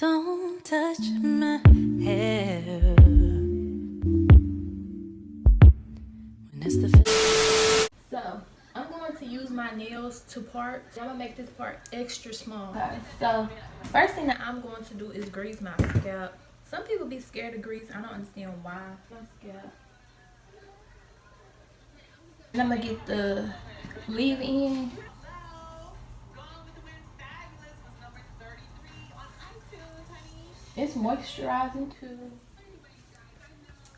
Don't touch my hair when it's the So I'm going to use my nails to part. I'm gonna make this part extra small. Okay, so first thing that I'm going to do is grease my scalp. Some people be scared of grease. I don't understand why. My scalp. And I'm gonna get the leave-in. It's moisturizing too.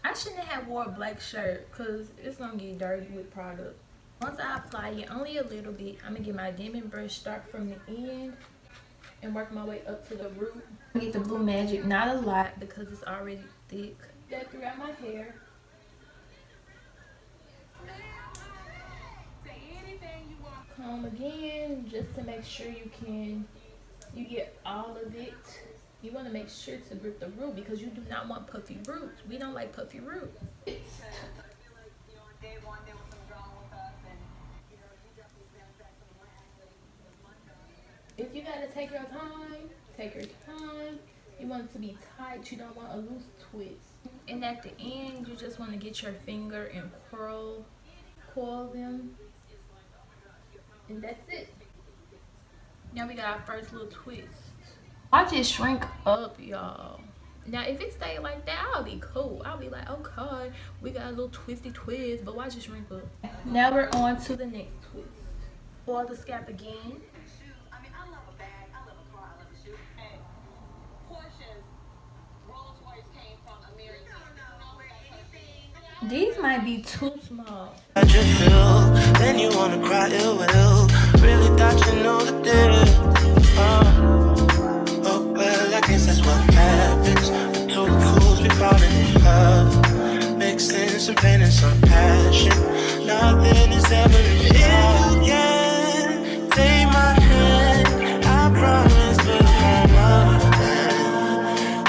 I shouldn't have wore a black shirt because it's gonna get dirty with product. Once I apply it, only a little bit, I'm gonna get my diamond brush, start from the end and work my way up to the root. Get the Blue Magic, not a lot because it's already thick. That throughout my hair. Comb again, just to make sure you get all of it. You want to make sure to grip the root because you do not want puffy roots. We don't like puffy roots. If you gotta take your time, take your time. You want it to be tight, you don't want a loose twist. And at the end, you just want to get your finger and coil them. And that's it. Now we got our first little twist. Watch it shrink up, y'all. Now if it stay like that, I'll be cool. I'll be like, okay, we got a little twisty twist, but watch it shrink up. Now we're on to the next twist. Oil the scalp again. These might be too small. I just feel, then you wanna cry ill will. Really thought you knew the deal. Oh well, I guess that's what happens. We're two fools, we falling in love, mixing some pain and some passion. Nothing is ever enough. Yeah, take my hand, I promise we'll fall love again,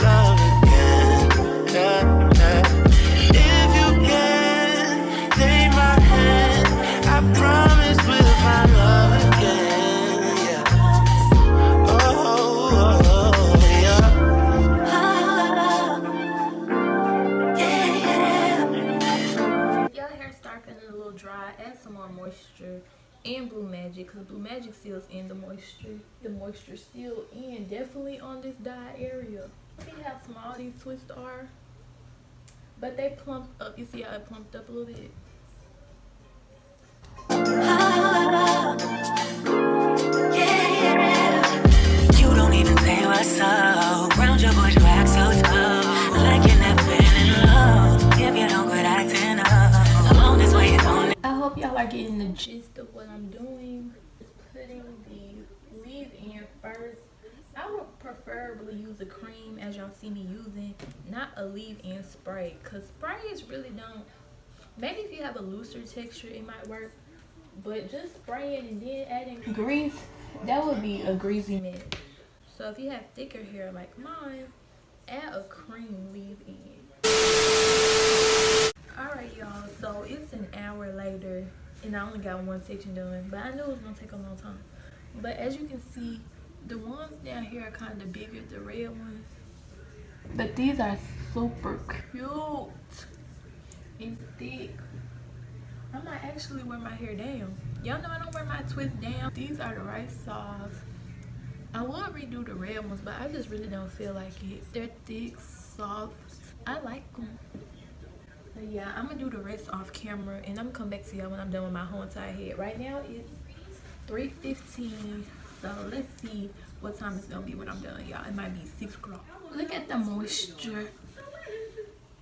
love again. Yeah, yeah. I promise we'll find love again, yeah. Oh, yeah. Your hair start feeling a little dry, add some more moisture and Blue Magic, because Blue Magic seals in the moisture. The moisture sealed in, definitely on this dye area. See how small these twists are? But they plumped up. You see how it plumped up a little bit? You don't even say what's up. Round your bush, you act so tough, like you never been in love. If you don't quit acting up, along this way you don't. I hope y'all are getting the gist of what I'm doing. Just putting the leave-in first. I would preferably use a cream as y'all see me using, not a leave-in spray, because sprays really don't. Maybe if you have a looser texture it might work, but just spraying and then adding grease, that would be a greasy mess. So if you have thicker hair like mine, add a cream leave-in. Alright y'all, so it's an hour later and I only got one section done, but I knew it was gonna take a long time. But as you can see, the ones down here are kind of bigger, the red ones, but these are super cute and thick. I might actually wear my hair down. Y'all know I don't wear my twist down. These are the right size. I would redo the red ones, but I just really don't feel like it. They're thick, soft. I like them. But yeah, I'm gonna do the rest off camera and I'm gonna come back to y'all when I'm done with my whole entire head. Right now it's 3:15, so let's see what time it's gonna be when I'm done, y'all. It might be 6 o'clock. Look at the moisture.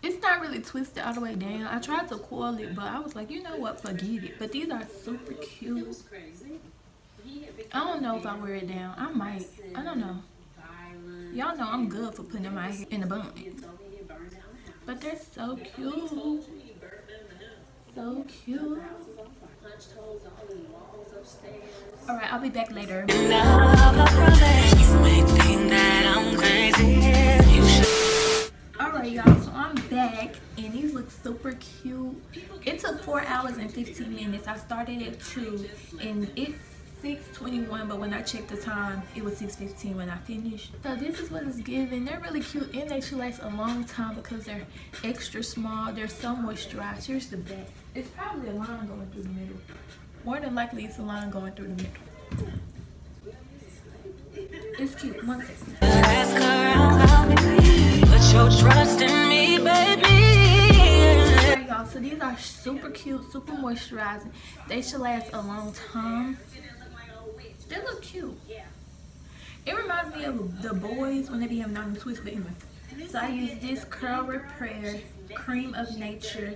It's not really twisted all the way down. I tried to coil it, but I was like, you know what, forget it. But these are super cute. I don't know if I wear it down. I might. I don't know. Y'all know I'm good for putting my hair in a bun. But they're so cute. So cute. Alright, I'll be back later. Alright y'all, so I'm back and these look super cute. It took 4 hours and 15 minutes. I started at 2 and it 6:21, but when I checked the time, it was 6:15 when I finished. So this is what it's giving. They're really cute and they should last a long time because they're extra small. They're so moisturized. Here's the back. It's probably a line going through the middle. More than likely, it's a line going through the middle. It's cute. One second. Ask around about me. Put your trust in me, baby. Alright, y'all. So these are super cute, super moisturizing. They should last a long time. They look cute. It reminds me of the boys when they be having on the twist, but anyway. So I use this Curl Repair Cream of Nature,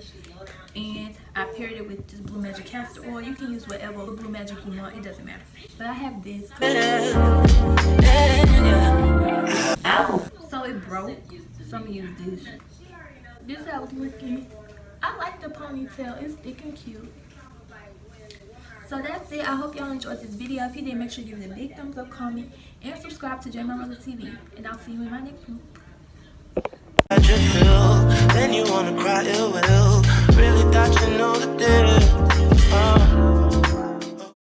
and I paired it with this Blue Magic Castor Oil. You can use whatever Blue Magic you want, it doesn't matter. But I have this. Ow! So it broke, so I'm gonna use this. This is how it's looking. I like the ponytail, it's thick and cute. So that's it. I hope y'all enjoyed this video. If you did, make sure you give it a big thumbs up, comment, and subscribe to jmonrosa TV. And I'll see you in my next one. How'd you feel? Then you wanna cry ill will. Really thought you know the deal.